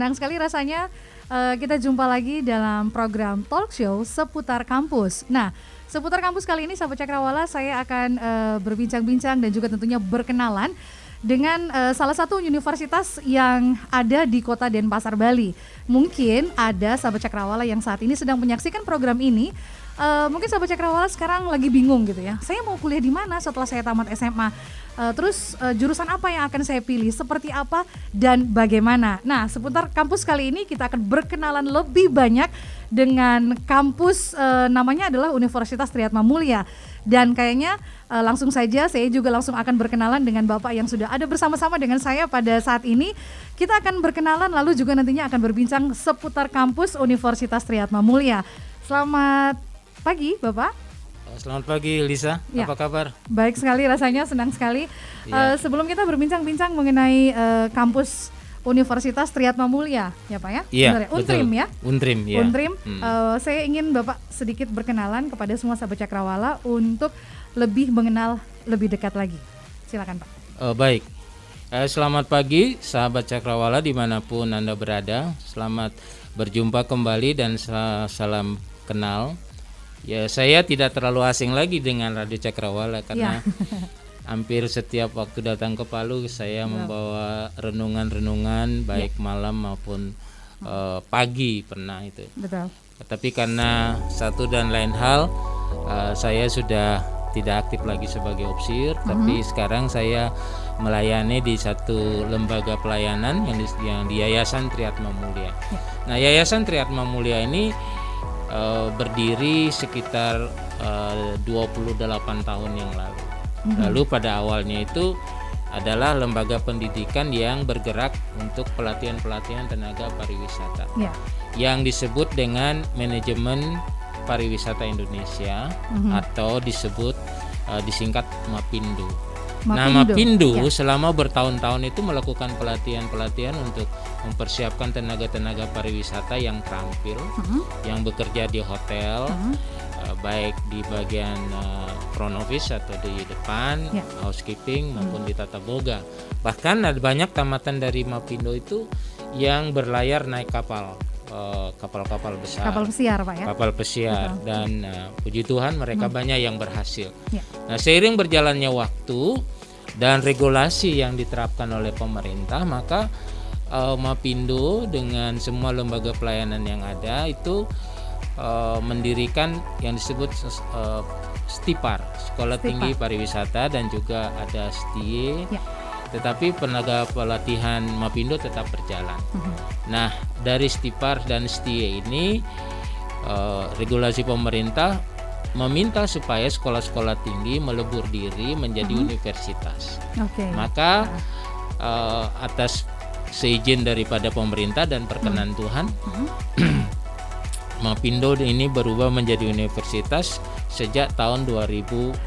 senang sekali rasanya kita jumpa lagi dalam program talk show seputar kampus. Nah, seputar kampus kali ini Sahabat Cakrawala saya akan berbincang-bincang dan juga tentunya berkenalan dengan salah satu universitas yang ada di kota Denpasar, Bali. Mungkin ada Sahabat Cakrawala yang saat ini sedang menyaksikan program ini. Mungkin Sahabat Cakrawala sekarang lagi bingung gitu ya. Saya mau kuliah di mana setelah saya tamat SMA? Terus jurusan apa yang akan saya pilih? Seperti apa dan bagaimana? Nah, seputar kampus kali ini kita akan berkenalan lebih banyak dengan kampus namanya adalah Universitas Triatma-Mulia. Dan kayaknya langsung saja saya juga langsung akan berkenalan dengan Bapak yang sudah ada bersama-sama dengan saya pada saat ini. Kita akan berkenalan lalu juga nantinya akan berbincang seputar kampus Universitas Triatma-Mulia. Selamat pagi Bapak. Selamat pagi Lisa, ya. Apa kabar? Baik sekali, rasanya senang sekali. Sebelum kita berbincang-bincang mengenai kampus Universitas Triatma-Mulia, ya Pak ya? Iya, Untrim ya? Untrim, ya. Untrim, saya ingin Bapak sedikit berkenalan kepada semua Sahabat Cakrawala untuk lebih mengenal lebih dekat lagi. Silakan Pak. Baik, selamat pagi Sahabat Cakrawala dimanapun Anda berada. Selamat berjumpa kembali dan salam kenal. Ya, saya tidak terlalu asing lagi dengan Radio Cakrawala karena hampir setiap waktu datang ke Palu saya membawa renungan-renungan baik malam maupun pagi pernah itu. Betul. Tapi karena satu dan lain hal saya sudah tidak aktif lagi sebagai opsir, tapi sekarang saya melayani di satu lembaga pelayanan yang di Yayasan Triatma-Mulia. Nah, Yayasan Triatma-Mulia ini berdiri sekitar 28 tahun yang lalu. Lalu pada awalnya itu adalah lembaga pendidikan yang bergerak untuk pelatihan-pelatihan tenaga pariwisata yang disebut dengan manajemen pariwisata Indonesia atau disebut disingkat MAPINDO. Nah, MAPINDO selama bertahun-tahun itu melakukan pelatihan-pelatihan untuk mempersiapkan tenaga-tenaga pariwisata yang terampil, yang bekerja di hotel, baik di bagian front office atau di depan, housekeeping maupun di tata boga. Bahkan ada banyak tamatan dari MAPINDO itu yang berlayar naik kapal. Kapal-kapal besar, kapal pesiar Pak ya, kapal pesiar. Dan puji Tuhan mereka banyak yang berhasil. Nah, seiring berjalannya waktu dan regulasi yang diterapkan oleh pemerintah, maka MAPINDO dengan semua lembaga pelayanan yang ada itu mendirikan yang disebut STIPAR, Sekolah Tinggi Pariwisata, dan juga ada STIE. Tetapi tenaga pelatihan MAPINDO tetap berjalan. Nah, dari STIPAR dan STIE ini regulasi pemerintah meminta supaya sekolah-sekolah tinggi melebur diri menjadi universitas. Maka atas seizin daripada pemerintah dan perkenan Tuhan, MAPINDO ini berubah menjadi universitas sejak tahun 2019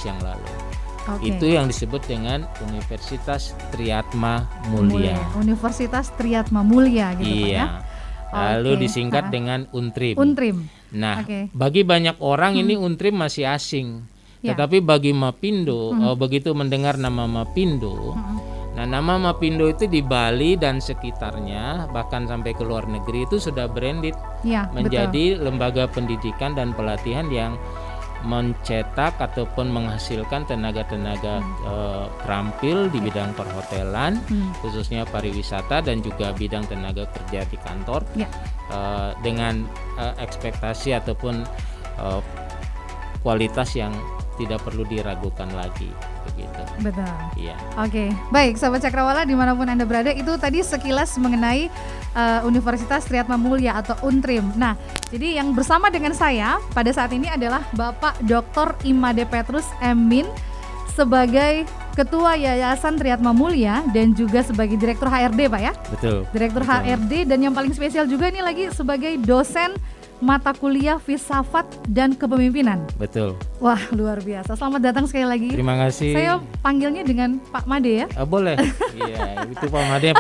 yang lalu. Itu yang disebut dengan Universitas Triatma-Mulia. Universitas Triatma-Mulia gitu Pak ya. Lalu disingkat dengan Untrim. Nah, bagi banyak orang ini Untrim masih asing. Tetapi bagi MAPINDO, begitu mendengar nama MAPINDO, nah nama MAPINDO itu di Bali dan sekitarnya, bahkan sampai ke luar negeri itu sudah branded menjadi lembaga pendidikan dan pelatihan yang mencetak ataupun menghasilkan tenaga-tenaga terampil di bidang perhotelan, khususnya pariwisata dan juga bidang tenaga kerja di kantor, dengan ekspektasi ataupun kualitas yang tidak perlu diragukan lagi. Begitu. Betul. Iya. Baik, Sahabat Cakrawala dimanapun Anda berada, itu tadi sekilas mengenai Universitas Triatma-Mulia atau Untrim. Nah, jadi yang bersama dengan saya pada saat ini adalah Bapak Dr. Imade Petrus Emin sebagai Ketua Yayasan Triatma-Mulia dan juga sebagai Direktur HRD Pak ya? Betul. Direktur HRD, dan yang paling spesial juga ini lagi sebagai dosen mata kuliah filsafat dan kepemimpinan. Betul. Wah, luar biasa. Selamat datang sekali lagi. Terima kasih. Saya panggilnya dengan Pak Made ya. Boleh. Iya, itu Pak Made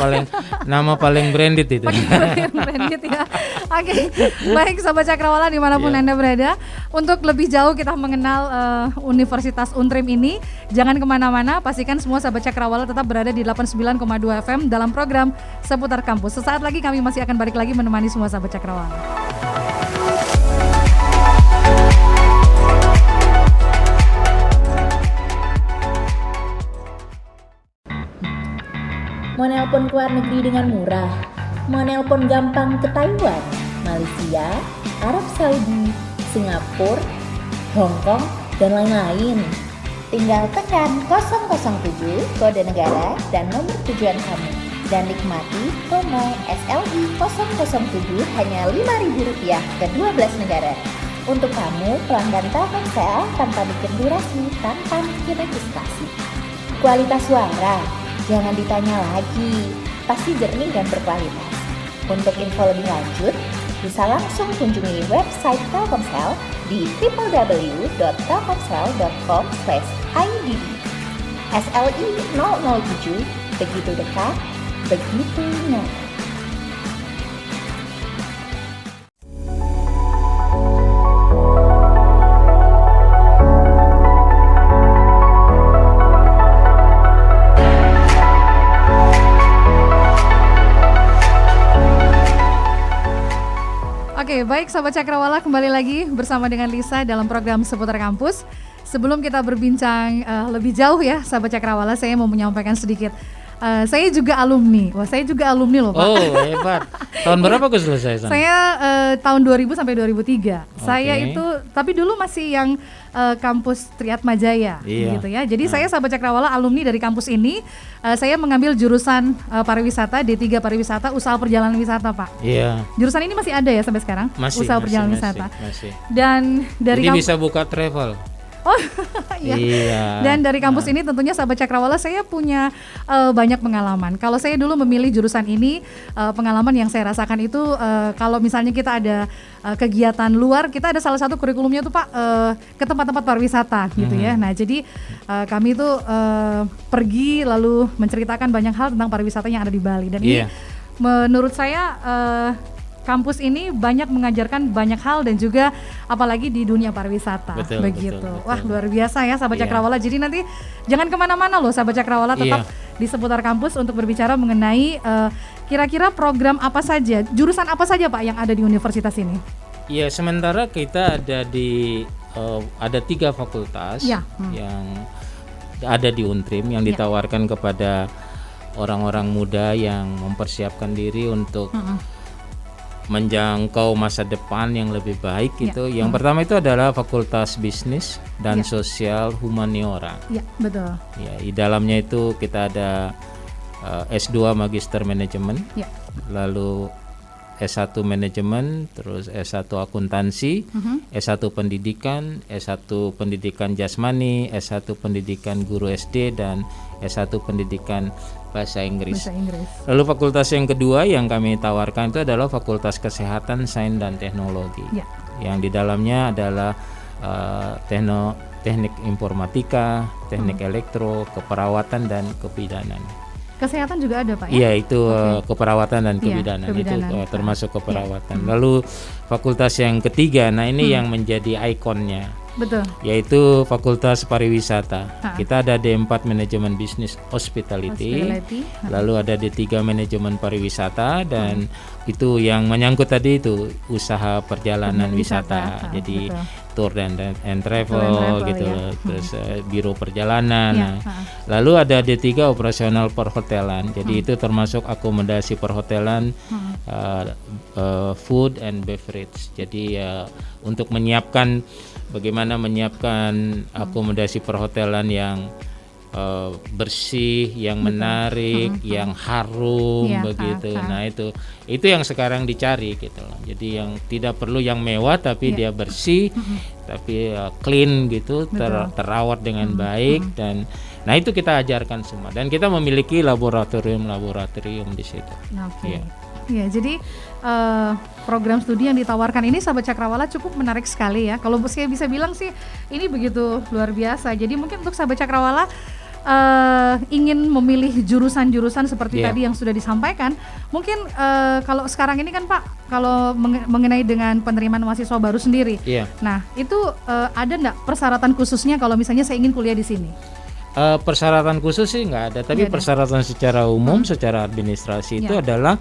nama paling branded itu. Paling branded ya. Oke, baik Sobat Cakrawala dimanapun Anda berada. Untuk lebih jauh kita mengenal Universitas Untrim ini, jangan kemana-mana. Pastikan semua Sobat Cakrawala tetap berada di 89,2 FM dalam program Seputar Kampus. Sesaat lagi kami masih akan balik lagi menemani semua Sobat Cakrawala. Mau nelpon ke luar negeri dengan murah, mau nelpon gampang ke Taiwan, Malaysia, Arab Saudi, Singapura, Hong Kong, dan lain-lain. Tinggal tekan 007 kode negara dan nomor tujuan kamu dan nikmati promo SLI 007 hanya Rp5.000 ke 12 negara. Untuk kamu pelanggan Telkomsel tanpa mikir durasi, tanpa mikir registrasi. Kualitas suara jangan ditanya lagi, pasti jernih dan berkualitas. Untuk info lebih lanjut, bisa langsung kunjungi website Telkomsel di www.telkomsel.com/idd. SLI 007, begitu dekat, begitu nyaman. Oke, baik Sobat Cakrawala, kembali lagi bersama dengan Lisa dalam program Seputar Kampus. Sebelum kita berbincang lebih jauh ya Sobat Cakrawala, saya mau menyampaikan sedikit. Saya juga alumni. Wah, saya juga alumni loh Pak. Oh, hebat. Tahun berapa Gus selesai? Saya tahun 2000 sampai 2003. Saya itu, tapi dulu masih yang kampus Triatmajaya gitu ya. Jadi saya Sahabat Cakrawala alumni dari kampus ini. Saya mengambil jurusan pariwisata, D3 pariwisata, usaha perjalanan wisata Pak. Iya. Jurusan ini masih ada ya sampai sekarang? Usaha perjalanan wisata. Masih. Dan dari jadi bisa buka travel. Oh iya. Dan dari kampus ini tentunya Sahabat Cakrawala saya punya banyak pengalaman. Kalau saya dulu memilih jurusan ini, pengalaman yang saya rasakan itu kalau misalnya kita ada kegiatan luar, kita ada salah satu kurikulumnya tuh Pak ke tempat-tempat pariwisata gitu ya. Nah jadi kami itu pergi lalu menceritakan banyak hal tentang pariwisata yang ada di Bali. Dan ini menurut saya kampus ini banyak mengajarkan banyak hal dan juga apalagi di dunia pariwisata. Begitu. Wah luar biasa ya Sahabat Cakrawala. Jadi nanti jangan kemana-mana loh Sahabat Cakrawala, tetap di Seputar Kampus untuk berbicara mengenai kira-kira program apa saja, jurusan apa saja Pak yang ada di universitas ini. Iya, sementara kita ada di ada 3 fakultas yang ada di Untrim yang ditawarkan kepada orang-orang muda yang mempersiapkan diri untuk menjangkau masa depan yang lebih baik itu. Yang pertama itu adalah Fakultas Bisnis dan Sosial Humaniora. Iya, betul. Ya, di dalamnya itu kita ada S2 Magister Manajemen, lalu S1 Manajemen, terus S1 Akuntansi, S1 Pendidikan, S1 Pendidikan Jasmani, S1 Pendidikan Guru SD, dan S1 Pendidikan Bahasa Inggris. Lalu fakultas yang kedua yang kami tawarkan itu adalah Fakultas Kesehatan, Sains dan Teknologi. Yang di dalamnya adalah teknik informatika, teknik elektro, keperawatan dan kebidanan. Kesehatan juga ada Pak ya? Iya itu keperawatan dan kebidanan, itu termasuk keperawatan. Lalu fakultas yang ketiga, nah ini yang menjadi ikonnya. Betul. Yaitu Fakultas Pariwisata. Kita ada D4 Manajemen Bisnis Hospitality. Lalu ada D3 Manajemen Pariwisata, dan itu yang menyangkut tadi itu usaha perjalanan wisata. Jadi tour and travel gitu loh. Terus biro perjalanan. Lalu ada D3 Operasional Perhotelan. Jadi itu termasuk akomodasi perhotelan, food and beverage. Jadi untuk menyiapkan bagaimana menyiapkan akomodasi perhotelan yang bersih, yang menarik, yang harum begitu. Nah itu yang sekarang dicari gitu loh. Jadi yang tidak perlu yang mewah tapi dia bersih, tapi clean gitu, terawat dengan baik. Dan nah itu kita ajarkan semua, dan kita memiliki laboratorium di situ. Ya, jadi program studi yang ditawarkan ini sahabat Cakrawala cukup menarik sekali ya. Kalau saya bisa bilang sih ini begitu luar biasa. Jadi mungkin untuk sahabat Cakrawala ingin memilih jurusan-jurusan seperti tadi yang sudah disampaikan, mungkin kalau sekarang ini kan Pak, kalau mengenai dengan penerimaan mahasiswa baru sendiri, nah itu ada nggak persyaratan khususnya kalau misalnya saya ingin kuliah di sini? Persyaratan khusus sih nggak ada, tapi persyaratan secara umum, secara administrasi itu adalah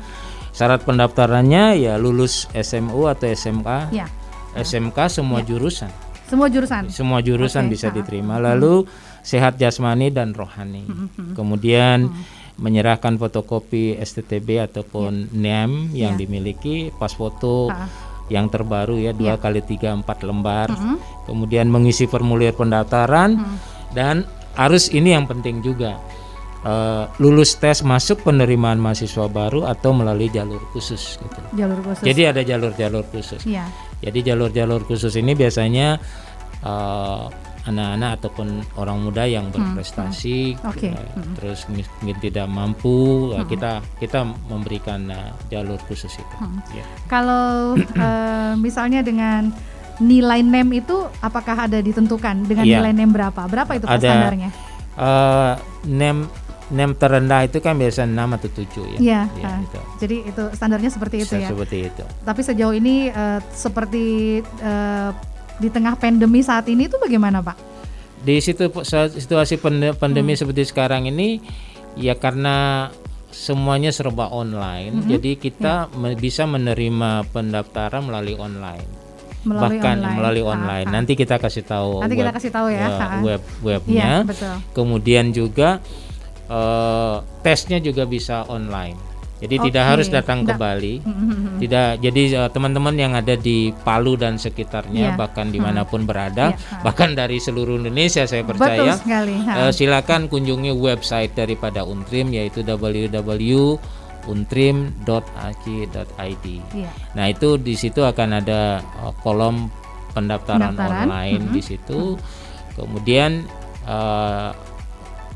syarat pendaftarannya ya lulus SMU atau SMK, SMK semua jurusan. Semua jurusan bisa diterima. Lalu sehat jasmani dan rohani. Kemudian menyerahkan fotokopi STTB ataupun NEM yang dimiliki, pas foto yang terbaru ya 2 kali 3 4 lembar. Kemudian mengisi formulir pendaftaran dan harus ini yang penting juga. Lulus tes masuk penerimaan mahasiswa baru atau melalui jalur khusus gitu. Jadi ada jalur-jalur khusus. Jadi jalur-jalur khusus ini biasanya anak-anak ataupun orang muda yang berprestasi, terus mungkin tidak mampu, kita memberikan jalur khusus itu. Kalau misalnya dengan nilai NEM itu apakah ada ditentukan dengan nilai NEM berapa? Berapa itu standarnya? NEM terendah itu kan biasa 6 atau 7 ya. Gitu. Jadi itu standarnya seperti itu ya. Seperti itu. Tapi sejauh ini seperti di tengah pandemi saat ini itu bagaimana Pak? Di situasi pandemi seperti sekarang ini ya karena semuanya serba online, jadi kita bisa menerima pendaftaran melalui online. Melalui online. Nanti kita kasih tahu. Webnya. Kemudian juga tesnya juga bisa online. Jadi tidak harus datang ke Bali. Tidak. Jadi teman-teman yang ada di Palu dan sekitarnya, bahkan dimanapun berada, bahkan dari seluruh Indonesia saya percaya. Silakan kunjungi website daripada Untrim yaitu www.untrim.ac.id. Nah itu di situ akan ada kolom pendaftaran online di situ. Kemudian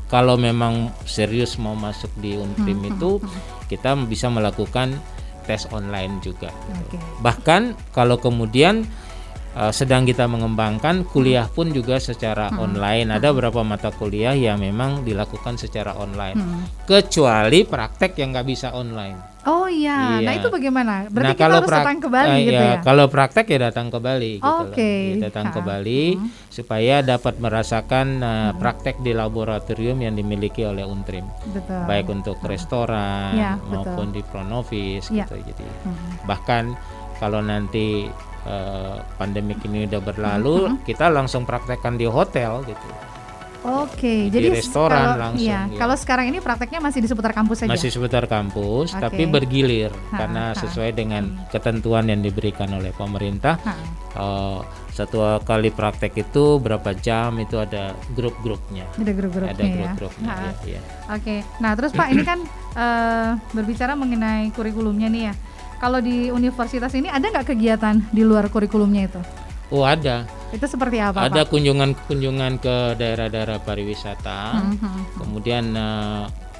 kalau memang serius mau masuk di Untrim itu kita bisa melakukan tes online juga. Bahkan kalau kemudian sedang kita mengembangkan kuliah pun juga secara online. Ada beberapa mata kuliah yang memang dilakukan secara online. Kecuali praktek yang nggak bisa online. Oh iya. Nah itu bagaimana? Berarti kita harus datang ke Bali gitu ya? Kalau praktek ya datang ke Bali. Datang ke Bali supaya dapat merasakan praktek di laboratorium yang dimiliki oleh Untrim. Baik untuk restoran maupun di Pronovis gitu. Jadi bahkan kalau nanti pandemik ini udah berlalu, kita langsung praktekkan di hotel gitu. Jadi restoran langsung. Kalau sekarang ini prakteknya masih di seputar kampus saja. Masih seputar kampus, tapi bergilir karena sesuai dengan ketentuan yang diberikan oleh pemerintah. Satu kali praktek itu berapa jam itu ada grup-grupnya. Ada grup-grupnya. Nah terus Pak ini kan berbicara mengenai kurikulumnya nih ya. Kalau di universitas ini ada nggak kegiatan di luar kurikulumnya itu? Oh ada. Itu seperti apa Ada Pak? kunjungan ke daerah-daerah pariwisata, kemudian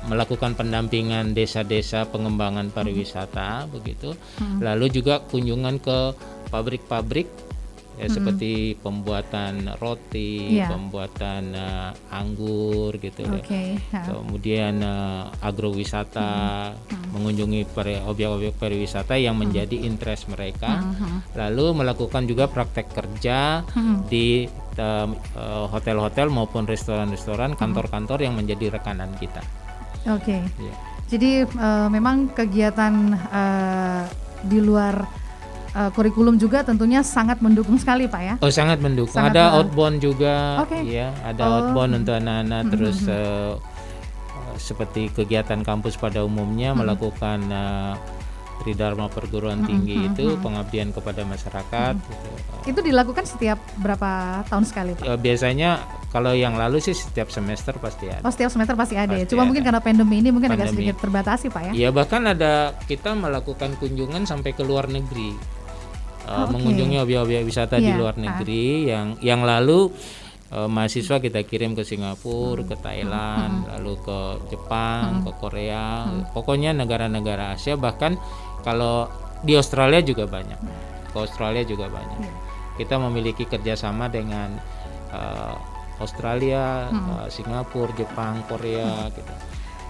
melakukan pendampingan desa-desa pengembangan pariwisata begitu. Lalu juga kunjungan ke pabrik-pabrik seperti pembuatan roti, pembuatan anggur gitu. Kemudian agrowisata, mengunjungi objek-objek pariwisata yang menjadi interest mereka. Lalu melakukan juga praktek kerja di hotel-hotel maupun restoran-restoran, kantor-kantor yang menjadi rekanan kita. Jadi memang kegiatan di luar kurikulum juga tentunya sangat mendukung sekali Pak ya. Oh sangat mendukung. Ada outbound juga, ya. Ada outbound untuk anak-anak. Terus seperti kegiatan kampus pada umumnya melakukan Tridharma perguruan tinggi itu pengabdian kepada masyarakat. Itu dilakukan setiap berapa tahun sekali Pak? Biasanya kalau yang lalu sih setiap semester pasti ada. Setiap semester pasti ada ya. Cuma mungkin karena pandemi ini mungkin agak sedikit terbatasi Pak ya. Iya bahkan ada kita melakukan kunjungan sampai ke luar negeri. Mengunjungi objek-objek wisata di luar negeri yang lalu mahasiswa kita kirim ke Singapura, ke Thailand, lalu ke Jepang, ke Korea, pokoknya negara-negara Asia. Bahkan kalau di Australia juga banyak, Kita memiliki kerjasama dengan Australia, Singapura, Jepang, Korea, gitu.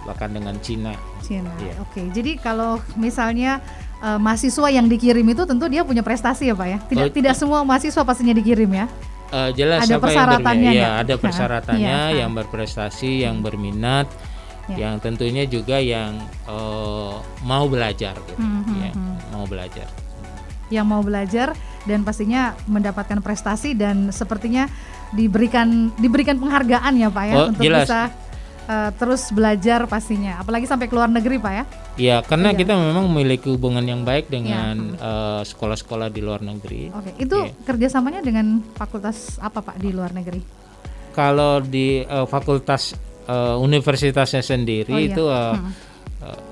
Bahkan dengan Cina. Yeah. Oke. Jadi kalau misalnya mahasiswa yang dikirim itu tentu dia punya prestasi ya Pak ya. Tidak semua mahasiswa pastinya dikirim ya. Jelas ada persyaratannya ada persyaratannya yang berprestasi, yang berminat, yang tentunya juga yang mau belajar gitu. Yang mau belajar dan pastinya mendapatkan prestasi dan sepertinya diberikan penghargaan ya Pak ya untuk jelas. Bisa terus belajar pastinya, apalagi sampai ke luar negeri Pak ya. Ya, karena kita memang memiliki hubungan yang baik dengan sekolah-sekolah di luar negeri. Oke, itu kerjasamanya dengan fakultas apa Pak di luar negeri? Kalau di fakultas universitasnya sendiri itu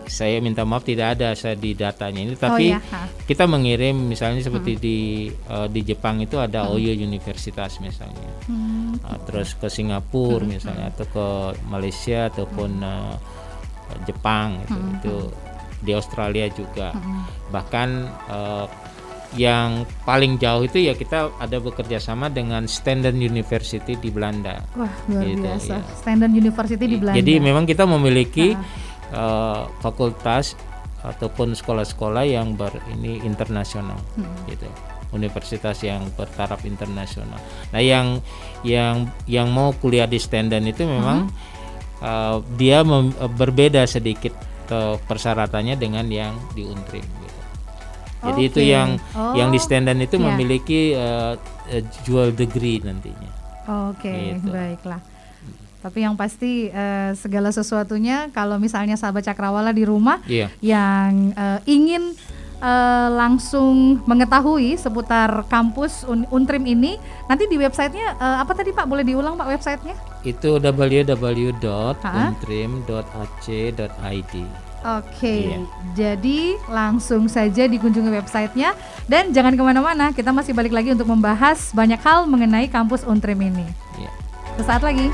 saya minta maaf tidak ada saya di datanya ini, tapi kita mengirim misalnya seperti di Jepang itu ada Oyo Universitas misalnya, terus ke Singapura misalnya, atau ke Malaysia ataupun Jepang itu di Australia juga. Bahkan yang paling jauh itu ya kita ada bekerja sama dengan Stenden University di Belanda. Wah, luar biasa. Stenden University di Belanda. Jadi memang kita memiliki fakultas ataupun sekolah-sekolah yang internasional gitu. Universitas yang bertaraf internasional. Nah, yang mau kuliah di Stenden itu memang dia berbeda sedikit persyaratannya dengan yang di Untrim gitu. Jadi itu yang di Stenden itu memiliki dual degree nantinya. Gitu. Baiklah. Tapi yang pasti segala sesuatunya kalau misalnya sahabat Cakrawala di rumah yang ingin langsung mengetahui seputar kampus Untrim ini, nanti di websitenya apa tadi Pak? Boleh diulang Pak websitenya? Itu www.untrim.ac.id. Jadi langsung saja dikunjungi websitenya dan jangan kemana-mana, kita masih balik lagi untuk membahas banyak hal mengenai kampus Untrim ini. Sesaat lagi.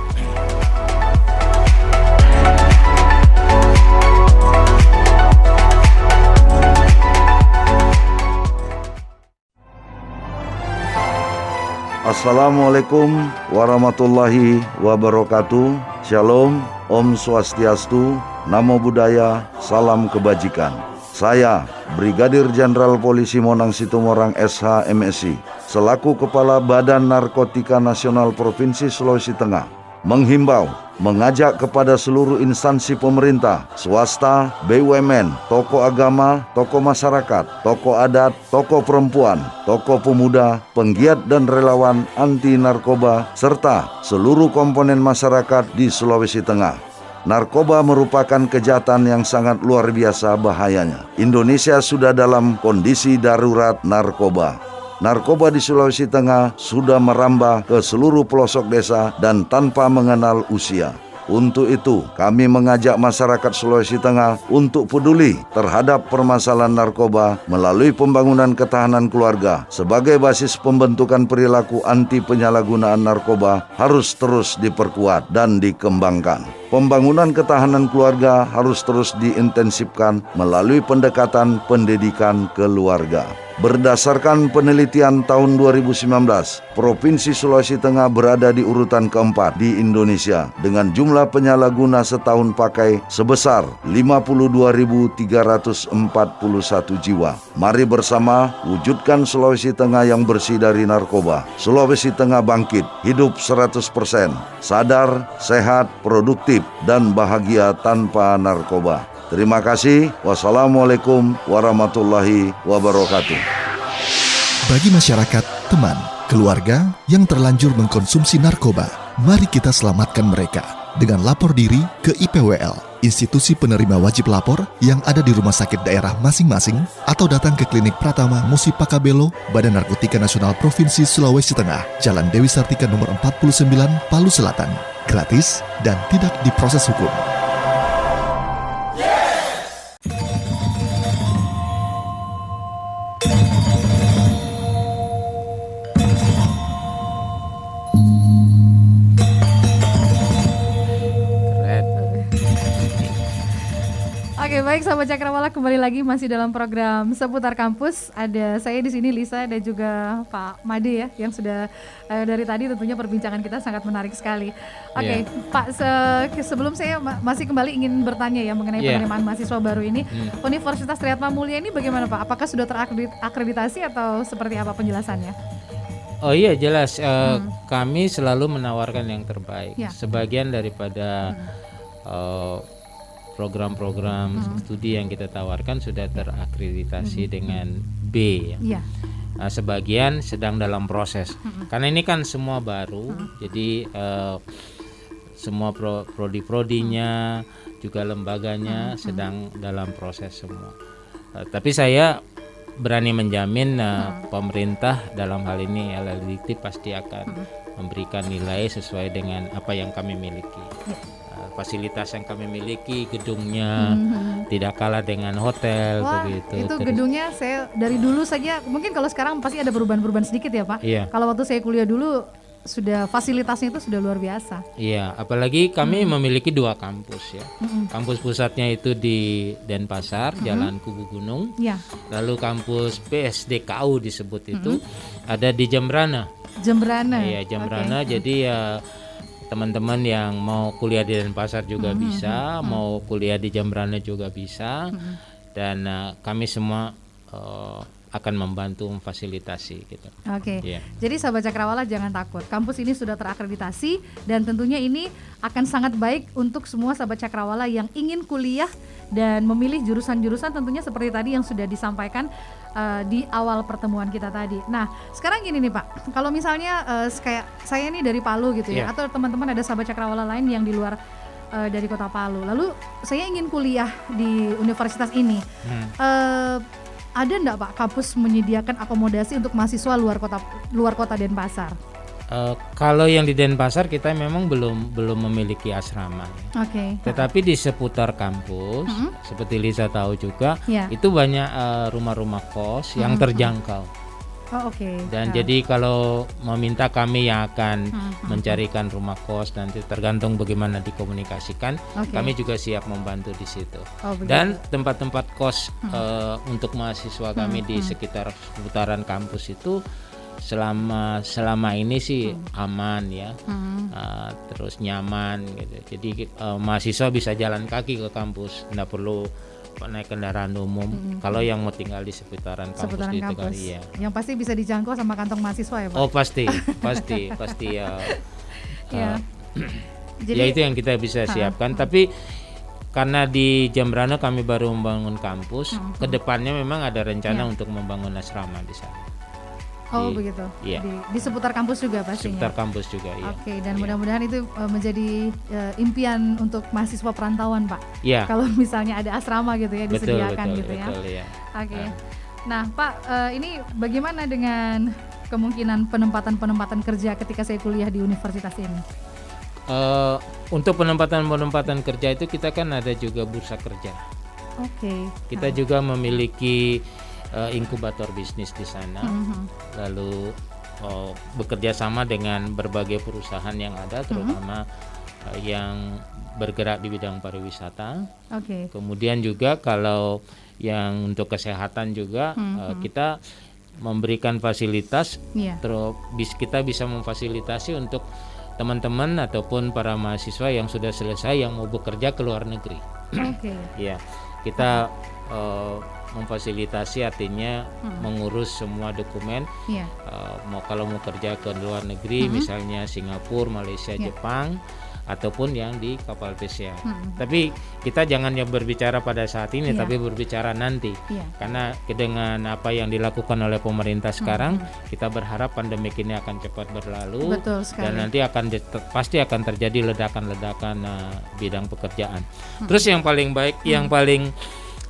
Assalamualaikum warahmatullahi wabarakatuh. Shalom, Om Swastiastu, Namo Buddhaya, Salam Kebajikan. Saya, Brigadir Jenderal Polisi Monang Situmorang SH MSI, selaku Kepala Badan Narkotika Nasional Provinsi Sulawesi Tengah, menghimbau, mengajak kepada seluruh instansi pemerintah, swasta, BUMN, tokoh agama, tokoh masyarakat, tokoh adat, tokoh perempuan, tokoh pemuda, penggiat dan relawan anti narkoba, serta seluruh komponen masyarakat di Sulawesi Tengah. Narkoba merupakan kejahatan yang sangat luar biasa bahayanya. Indonesia sudah dalam kondisi darurat narkoba. Narkoba di Sulawesi Tengah sudah merambah ke seluruh pelosok desa dan tanpa mengenal usia. Untuk itu, kami mengajak masyarakat Sulawesi Tengah untuk peduli terhadap permasalahan narkoba melalui pembangunan ketahanan keluarga sebagai basis pembentukan perilaku anti penyalahgunaan narkoba harus terus diperkuat dan dikembangkan. Pembangunan ketahanan keluarga harus terus diintensifkan melalui pendekatan pendidikan keluarga. Berdasarkan penelitian tahun 2019, Provinsi Sulawesi Tengah berada di urutan keempat di Indonesia dengan jumlah penyalahguna setahun pakai sebesar 52.341 jiwa. Mari bersama wujudkan Sulawesi Tengah yang bersih dari narkoba. Sulawesi Tengah bangkit, hidup 100%, sadar, sehat, produktif, dan bahagia tanpa narkoba. Terima kasih. Wassalamualaikum warahmatullahi wabarakatuh. Bagi masyarakat, teman, keluarga yang terlanjur mengkonsumsi narkoba, mari kita selamatkan mereka dengan lapor diri ke IPWL, institusi penerima wajib lapor yang ada di rumah sakit daerah masing-masing, atau datang ke Klinik Pratama Musi Pakabelo, Badan Narkotika Nasional Provinsi Sulawesi Tengah, Jalan Dewi Sartika nomor 49, Palu Selatan. Gratis dan tidak diproses hukum. Oke, baik sahabat Cakrawala, kembali lagi masih dalam program Seputar Kampus. Ada saya di sini Lisa dan juga Pak Made ya, yang sudah dari tadi tentunya perbincangan kita sangat menarik sekali. Oke, Pak, sebelum saya masih kembali ingin bertanya ya mengenai penerimaan mahasiswa baru ini. Universitas Triatma Mulia ini bagaimana Pak? Apakah sudah terakreditasi atau seperti apa penjelasannya? Oh iya jelas, kami selalu menawarkan yang terbaik. Ya. Sebagian daripada program-program studi yang kita tawarkan sudah terakreditasi dengan B ya. Iya. Nah, sebagian sedang dalam proses. Karena ini kan semua baru, jadi semua prodi-prodinya juga lembaganya sedang dalam proses semua. Tapi saya berani menjamin pemerintah dalam hal ini LLDT pasti akan memberikan nilai sesuai dengan apa yang kami miliki. Fasilitas yang kami miliki, gedungnya tidak kalah dengan hotel. Wah, begitu. itu gedungnya saya dari dulu saja, mungkin kalau sekarang pasti ada perubahan-perubahan sedikit ya Pak. Iya. Kalau waktu saya kuliah dulu sudah fasilitasnya itu sudah luar biasa. Iya, apalagi kami memiliki 2 kampus ya. Kampus pusatnya itu di Denpasar, Jalan Kubu Gunung. Iya. Lalu kampus PSDKU disebut itu ada di Jembrana. Jembrana. Iya, Jembrana. Jadi ya teman-teman yang mau kuliah di Denpasar juga bisa, mau kuliah di Jembrana juga bisa. Dan kami semua akan membantu memfasilitasi gitu. Oke. Iya. Jadi sahabat Cakrawala jangan takut. Kampus ini sudah terakreditasi dan tentunya ini akan sangat baik untuk semua sahabat Cakrawala yang ingin kuliah dan memilih jurusan-jurusan tentunya seperti tadi yang sudah disampaikan di awal pertemuan kita tadi. Nah, sekarang gini nih Pak, kalau misalnya kayak saya nih dari Palu gitu ya, atau teman-teman ada sahabat Cakrawala lain yang di luar dari kota Palu, lalu saya ingin kuliah di universitas ini, ada enggak Pak kampus menyediakan akomodasi untuk mahasiswa luar kota Denpasar? Kalau yang di Denpasar kita memang belum memiliki asrama. Oke. Tetapi di seputar kampus, seperti Lisa tahu juga, itu banyak rumah-rumah kos yang terjangkau. Oh, oke. Dan jadi kalau meminta kami yang akan mencarikan rumah kos, nanti tergantung bagaimana dikomunikasikan, kami juga siap membantu di situ. Dan tempat-tempat kos untuk mahasiswa kami di sekitar seputaran kampus itu selama ini sih aman ya, terus nyaman gitu. Jadi mahasiswa bisa jalan kaki ke kampus, nggak perlu naik kendaraan umum. Kalau yang mau tinggal di seputaran kampus itu kan, iya. Yang pasti bisa dijangkau sama kantong mahasiswa ya Pak? Oh pasti ya. Jadi, ya itu yang kita bisa siapkan. Tapi karena di Jembrana kami baru membangun kampus, kedepannya memang ada rencana untuk membangun asrama di sana. Oh begitu. Iya. Di seputar kampus juga pastinya. Seputar kampus juga ya. Oke, dan mudah-mudahan itu menjadi impian untuk mahasiswa perantauan Pak. Iya. Kalau misalnya ada asrama gitu ya disediakan gitu ya. Betul ya. Oke. Nah Pak, ini bagaimana dengan kemungkinan penempatan kerja ketika saya kuliah di universitas ini? Untuk penempatan kerja itu kita kan ada juga bursa kerja. Oke. Kita juga memiliki inkubator bisnis di sana, lalu bekerja sama dengan berbagai perusahaan yang ada, terutama yang bergerak di bidang pariwisata. Kemudian juga kalau yang untuk kesehatan juga kita memberikan fasilitas, kita bisa memfasilitasi untuk teman-teman ataupun para mahasiswa yang sudah selesai yang mau bekerja ke luar negeri. Ya, kita memfasilitasi artinya mengurus semua dokumen. Kalau mau kerja ke luar negeri, misalnya Singapura, Malaysia, Jepang, ataupun yang di kapal pesiar. Tapi kita jangan yang berbicara pada saat ini, tapi berbicara nanti. Karena dengan apa yang dilakukan oleh pemerintah sekarang, kita berharap pandemi ini akan cepat berlalu. Dan nanti pasti akan terjadi ledakan-ledakan bidang pekerjaan. Terus yang paling baik,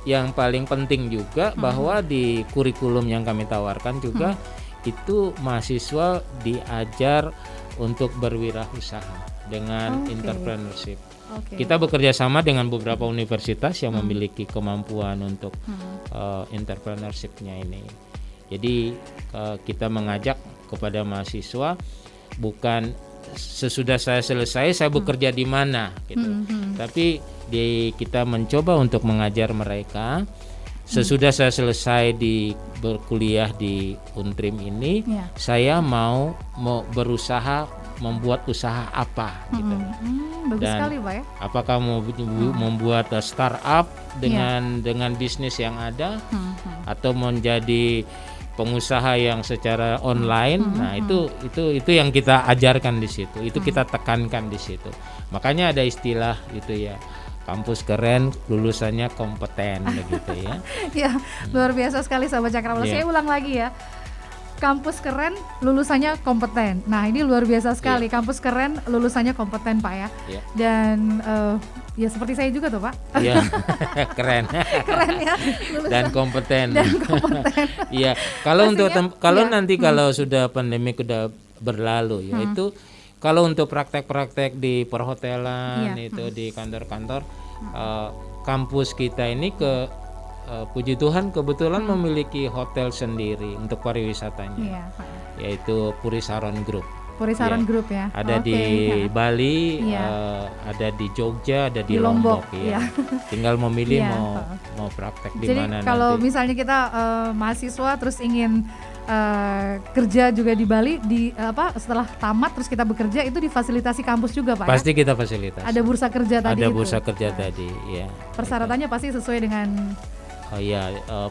yang paling penting juga bahwa di kurikulum yang kami tawarkan juga itu mahasiswa diajar untuk berwirausaha dengan entrepreneurship. Kita bekerja sama dengan beberapa universitas yang memiliki kemampuan untuk entrepreneurship-nya ini. Jadi kita mengajak kepada mahasiswa bukan sesudah saya selesai saya bekerja di mana gitu. Tapi kita mencoba untuk mengajar mereka. Sesudah saya selesai berkuliah di Untrim ini, saya mau berusaha membuat usaha apa gitu. Bagus Dan sekali Pak ya. apakah mau membuat startup dengan bisnis yang ada, atau menjadi pengusaha yang secara online. Nah, itu yang kita ajarkan di situ. Itu kita tekankan di situ. Makanya ada istilah itu ya. Kampus keren, lulusannya kompeten begitu ya. Ya, luar biasa sekali sahabat Cakrawala. Saya ulang lagi ya. Kampus keren, lulusannya kompeten. Nah, ini luar biasa sekali. Kampus keren, lulusannya kompeten Pak ya. Dan ya seperti saya juga tuh Pak. Iya, keren. Keren ya. Dan kompeten. Iya, Pastinya, nanti kalau sudah pandemi sudah berlalu ya, itu kalau untuk praktek-praktek di perhotelan itu di kantor-kantor, kampus kita ini puji Tuhan kebetulan memiliki hotel sendiri untuk pariwisatanya, yaitu Purisaron Group. Purisaron Group ya. Ada di Bali, ada di Jogja, ada di Lombok ya. Tinggal memilih mau praktek di mana. Jadi kalau nanti. misalnya kita mahasiswa terus ingin kerja juga di Bali setelah tamat terus kita bekerja itu difasilitasi kampus juga Pak. Pasti kita fasilitasi. Ada bursa kerja tadi. Ada bursa kerja tadi ya. Persyaratannya pasti sesuai dengan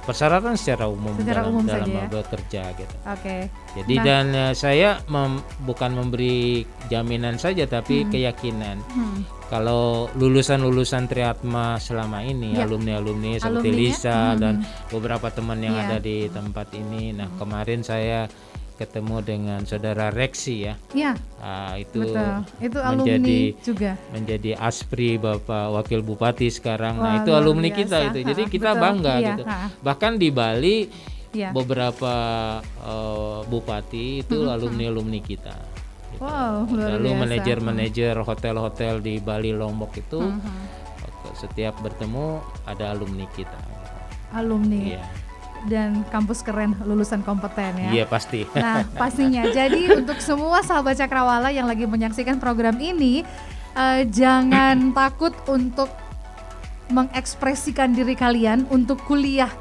persyaratan secara umum dalam saja, bekerja gitu. Oke. Jadi dan saya bukan memberi jaminan saja tapi keyakinan. Kalau lulusan Triatma selama ini, alumni seperti Lisa dan beberapa teman yang ada di tempat ini. Nah, kemarin saya ketemu dengan saudara Reksi ya. Iya. Itu alumni juga. Menjadi Aspri Bapak Wakil Bupati sekarang. Nah, itu alumni biasa. Kita itu. Jadi kita bangga gitu. Bahkan di Bali beberapa bupati itu alumni kita. Gitu. Wow, luar Lalu biasa. manajer hotel-hotel di Bali Lombok itu setiap bertemu ada alumni kita. Alumni. Iya. Dan kampus keren, lulusan kompeten ya. Iya pasti. Nah pastinya. Jadi untuk semua sahabat Cakrawala yang lagi menyaksikan program ini, jangan takut untuk mengekspresikan diri kalian untuk kuliah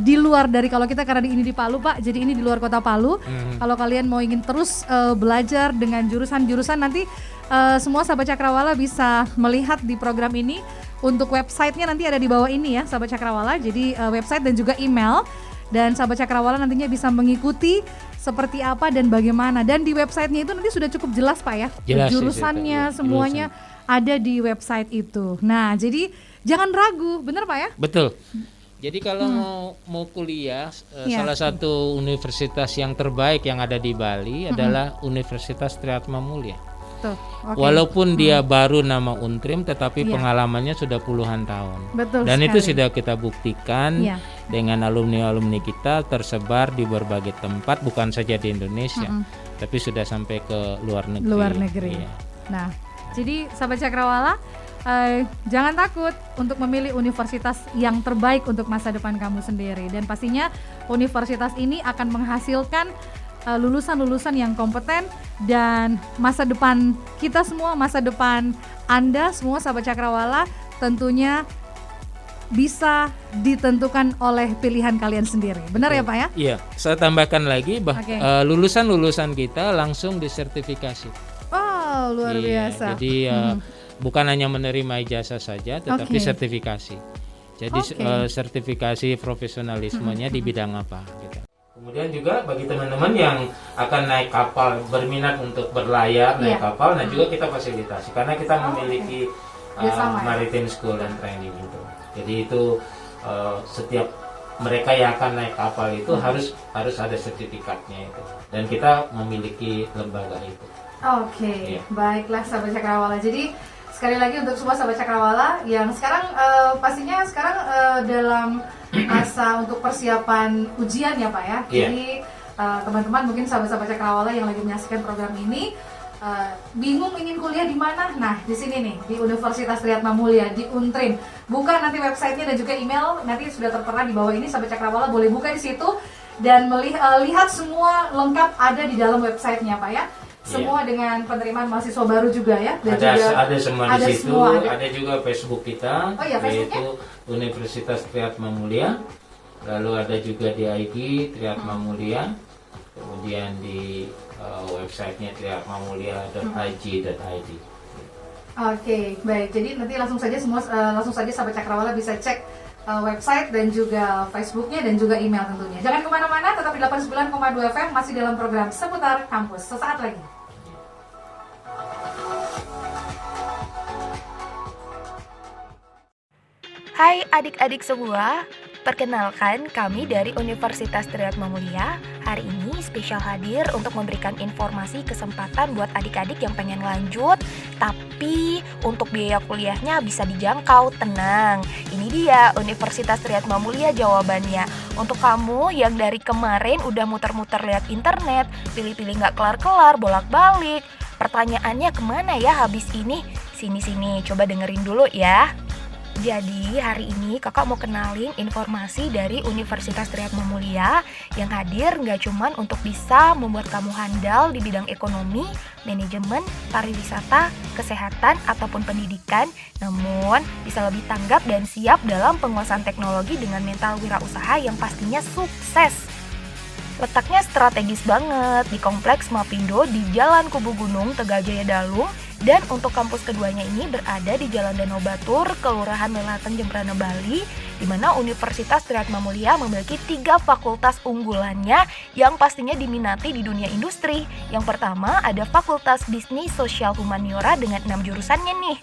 di luar dari, kalau kita karena ini di Palu Pak, jadi ini di luar kota Palu. Kalau kalian mau ingin terus belajar dengan jurusan-jurusan, nanti semua sahabat Cakrawala bisa melihat di program ini. Untuk websitenya nanti ada di bawah ini ya sahabat Cakrawala. Jadi website dan juga email, dan sahabat Cakrawala nantinya bisa mengikuti seperti apa dan bagaimana. Dan di websitenya itu nanti sudah cukup jelas Pak ya, jelas, jurusannya semuanya ada di website itu. Nah jadi jangan ragu, benar Pak ya? Betul. Jadi kalau mau kuliah, salah satu universitas yang terbaik yang ada di Bali adalah Universitas Triatma Mulia. Tuh, okay. Walaupun dia baru nama Untrim, tetapi pengalamannya sudah puluhan tahun. Betul dan sekali. itu sudah kita buktikan dengan alumni-alumni kita tersebar di berbagai tempat, bukan saja di Indonesia, tapi sudah sampai ke luar negeri. Iya. Nah, jadi sahabat Cakrawala, jangan takut untuk memilih universitas yang terbaik untuk masa depan kamu sendiri, dan pastinya universitas ini akan menghasilkan lulusan-lulusan yang kompeten, dan masa depan kita semua, masa depan Anda semua sahabat Cakrawala tentunya bisa ditentukan oleh pilihan kalian sendiri. Benar ya Pak ya? Iya, saya tambahkan lagi lulusan-lulusan kita langsung disertifikasi. Oh, luar biasa. Jadi bukan hanya menerima ijazah saja, tetapi sertifikasi. Jadi sertifikasi profesionalismenya di bidang apa gitu. Kemudian juga bagi teman-teman yang akan naik kapal, berminat untuk berlayar naik kapal, nah juga kita fasilitasi karena kita memiliki Maritime School and Training itu. Jadi itu setiap mereka yang akan naik kapal itu harus ada sertifikatnya itu, dan kita memiliki lembaga itu. Baiklah sahabat Cakrawala. Jadi sekali lagi untuk semua sahabat Cakrawala yang sekarang pastinya sekarang dalam masa untuk persiapan ujian ya Pak ya. Jadi teman-teman mungkin sahabat-sahabat Cakrawala yang lagi menyaksikan program ini bingung ingin kuliah di mana? Nah di sini nih di Universitas Triatma Mulia di Untrim. Buka nanti websitenya dan juga email nanti sudah tertera di bawah ini, sahabat Cakrawala boleh buka di situ dan lihat semua lengkap ada di dalam websitenya Pak ya. semua dengan penerimaan mahasiswa baru juga ya? Dan Ada semua ada di situ, semua, ada juga Facebook kita, Oh iya, yaitu Universitas Triatma Mulia. Lalu ada juga di IG Triatma Mulia, kemudian di websitenya triatmamulia.ig.id. Oke, baik. Jadi nanti langsung saja sahabat Cakrawala bisa cek website dan juga Facebooknya dan juga email tentunya. Jangan kemana-mana, tetap di 89,2 FM masih dalam program Seputar Kampus. Sesaat lagi. Hai adik-adik semua, perkenalkan kami dari Universitas Triatma Mulia. Hari ini spesial hadir untuk memberikan informasi kesempatan buat adik-adik yang pengen lanjut, tapi untuk biaya kuliahnya bisa dijangkau. Tenang, ini dia Universitas Triatma Mulia jawabannya. Untuk kamu yang dari kemarin udah muter-muter lihat internet, pilih-pilih nggak kelar-kelar, bolak-balik, pertanyaannya kemana ya habis ini? Sini-sini, coba dengerin dulu ya. Jadi hari ini kakak mau kenalin informasi dari Universitas Triatma Mulia yang hadir nggak cuman untuk bisa membuat kamu handal di bidang ekonomi, manajemen, pariwisata, kesehatan, ataupun pendidikan, namun bisa lebih tanggap dan siap dalam penguasaan teknologi dengan mental wirausaha yang pastinya sukses. Letaknya strategis banget di Kompleks Mapindo di Jalan Kubu Gunung, Tegajaya Dalung. Dan untuk kampus keduanya ini berada di Jalan Danau Batur, Kelurahan Lelaten, Jembrana, Bali, di mana Universitas Triatma Mulia memiliki 3 fakultas unggulannya yang pastinya diminati di dunia industri. Yang pertama ada Fakultas Bisnis Sosial Humaniora dengan 6 jurusannya nih,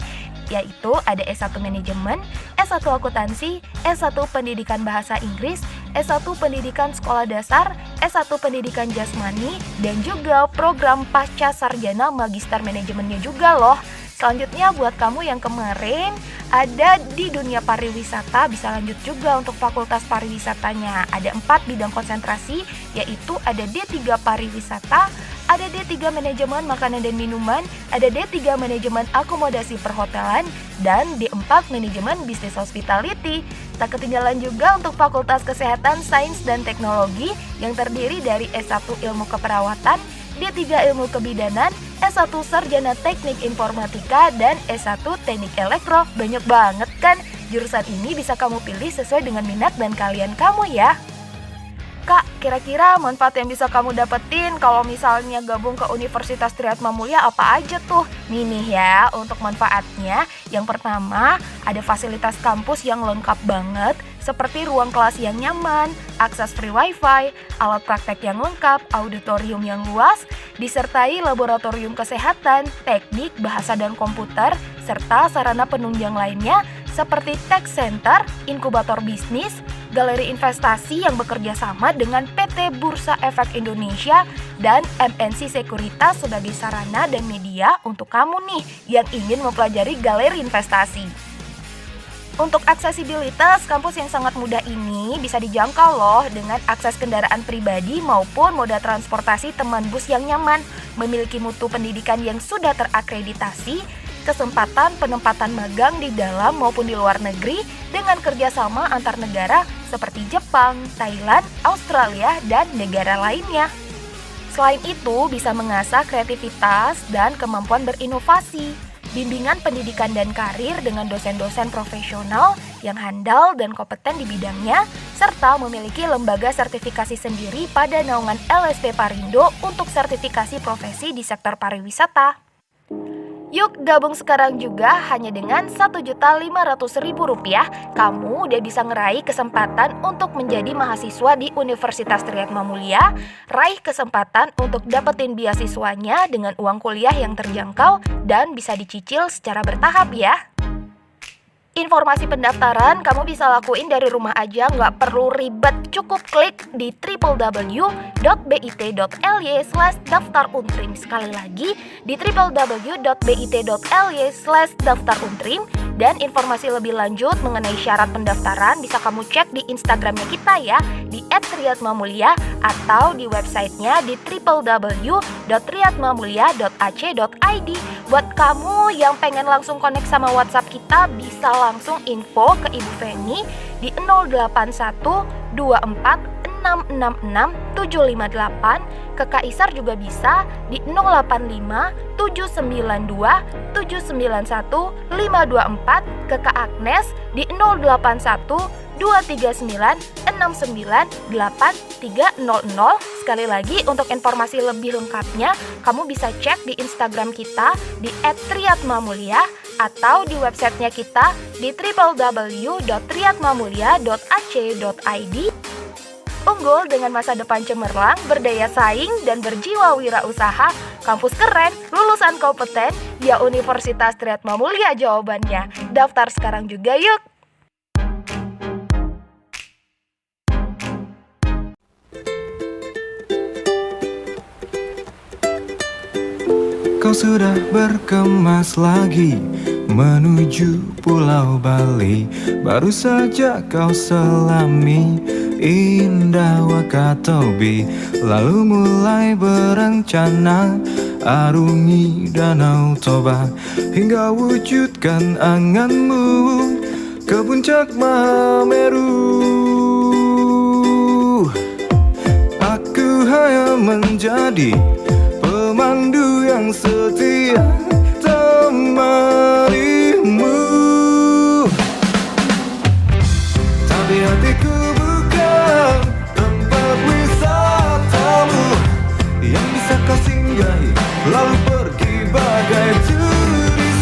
yaitu ada S1 Manajemen, S1 Akuntansi, S1 Pendidikan Bahasa Inggris, S1 Pendidikan Sekolah Dasar, S1 Pendidikan Jasmani, dan juga program Pasca Sarjana Magister Manajemennya juga loh. Selanjutnya buat kamu yang kemarin ada di dunia pariwisata, bisa lanjut juga untuk fakultas pariwisatanya. Ada 4 bidang konsentrasi, yaitu ada D3 Pariwisata, ada D3 Manajemen Makanan dan Minuman, ada D3 Manajemen Akomodasi Perhotelan, dan D4 Manajemen Bisnis Hospitality. Tak ketinggalan juga untuk Fakultas Kesehatan, Sains, dan Teknologi yang terdiri dari S1 Ilmu Keperawatan, D3 Ilmu Kebidanan, S1 Sarjana Teknik Informatika, dan S1 Teknik Elektro. Banyak banget kan? Jurusan ini bisa kamu pilih sesuai dengan minat dan kalian kamu ya. Kak, kira-kira manfaat yang bisa kamu dapetin kalau misalnya gabung ke Universitas Triatma Mulia apa aja tuh? Nih ya, untuk manfaatnya, yang pertama ada fasilitas kampus yang lengkap banget, seperti ruang kelas yang nyaman, akses free wifi, alat praktek yang lengkap, auditorium yang luas, disertai laboratorium kesehatan, teknik, bahasa dan komputer, serta sarana penunjang lainnya seperti tech center, inkubator bisnis, galeri investasi yang bekerja sama dengan PT Bursa Efek Indonesia, dan MNC Sekuritas sebagai sarana dan media untuk kamu nih yang ingin mempelajari galeri investasi. Untuk aksesibilitas, kampus yang sangat mudah ini bisa dijangkau loh dengan akses kendaraan pribadi maupun moda transportasi teman bus yang nyaman, memiliki mutu pendidikan yang sudah terakreditasi, kesempatan penempatan magang di dalam maupun di luar negeri dengan kerjasama antar negara seperti Jepang, Thailand, Australia, dan negara lainnya. Selain itu, bisa mengasah kreativitas dan kemampuan berinovasi. Bimbingan pendidikan dan karir dengan dosen-dosen profesional yang handal dan kompeten di bidangnya, serta memiliki lembaga sertifikasi sendiri pada naungan LSP Parindo untuk sertifikasi profesi di sektor pariwisata. Yuk gabung sekarang juga hanya dengan Rp1.500.000 kamu udah bisa ngeraih kesempatan untuk menjadi mahasiswa di Universitas Triatma Mulia, raih kesempatan untuk dapetin beasiswanya dengan uang kuliah yang terjangkau dan bisa dicicil secara bertahap ya. Informasi pendaftaran kamu bisa lakuin dari rumah aja, nggak perlu ribet. Cukup klik di www.bit.ly/daftaruntrim. Sekali lagi di www.bit.ly/daftaruntrim. Dan informasi lebih lanjut mengenai syarat pendaftaran bisa kamu cek di Instagramnya kita ya, di @triatmamulia, atau di websitenya di www.triatmamulia.ac.id. Buat kamu yang pengen langsung connect sama WhatsApp kita, bisa langsung info ke Ibu Feni di 081 24 ke Kaisar juga bisa di 085 792 791 524, ke Kak Agnes di 081 239 69 8300. Sekali lagi, untuk informasi lebih lengkapnya kamu bisa cek di Instagram kita di @triatmamulia atau di websitenya kita di www.triatmamulia.ac.id. Unggul dengan masa depan cemerlang, berdaya saing, dan berjiwa wirausaha. Kampus keren, lulusan kompeten, ya Universitas Triatmamulia jawabannya. Daftar sekarang juga yuk! Kau sudah berkemas lagi menuju Pulau Bali. Baru saja kau selami indah Wakatobi, lalu mulai berencana arungi Danau Toba hingga wujudkan anganmu ke puncak Mahameru. Aku hanya menjadi pemandu yang setia temanimu, tapi hatiku bukan tempat wisatamu yang bisa kau singgahi lalu pergi bagai turis.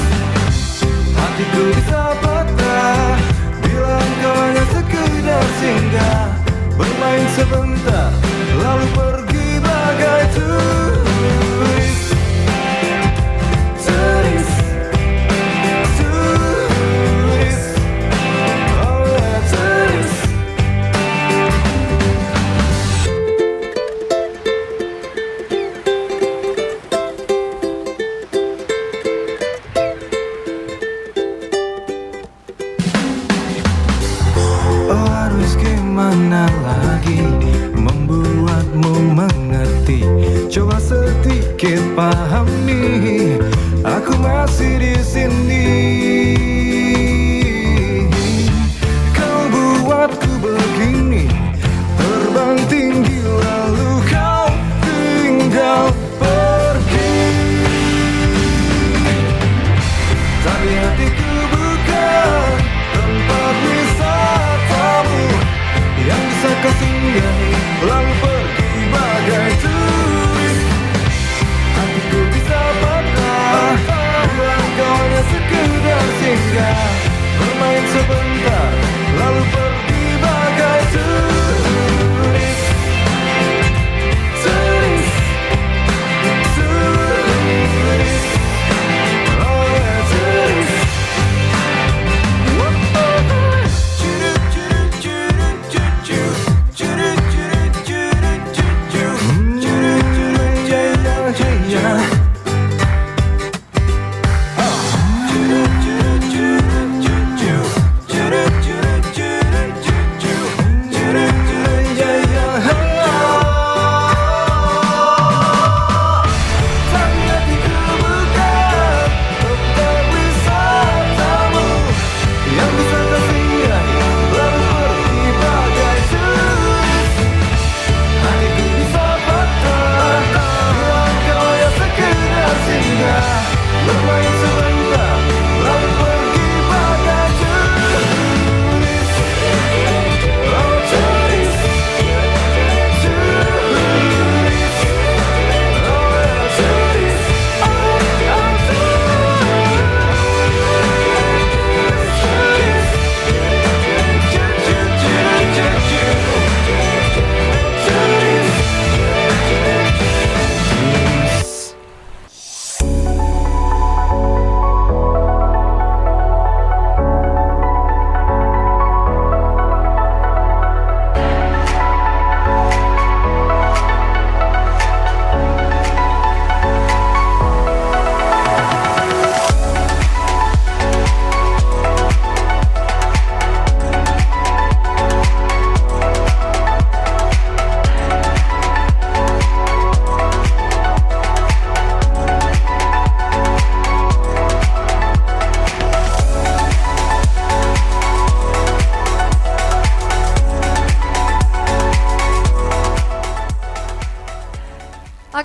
Hatiku bisa patah bila engkau hanya sekedar singgah, bermain sebentar lalu pergi bagai turis.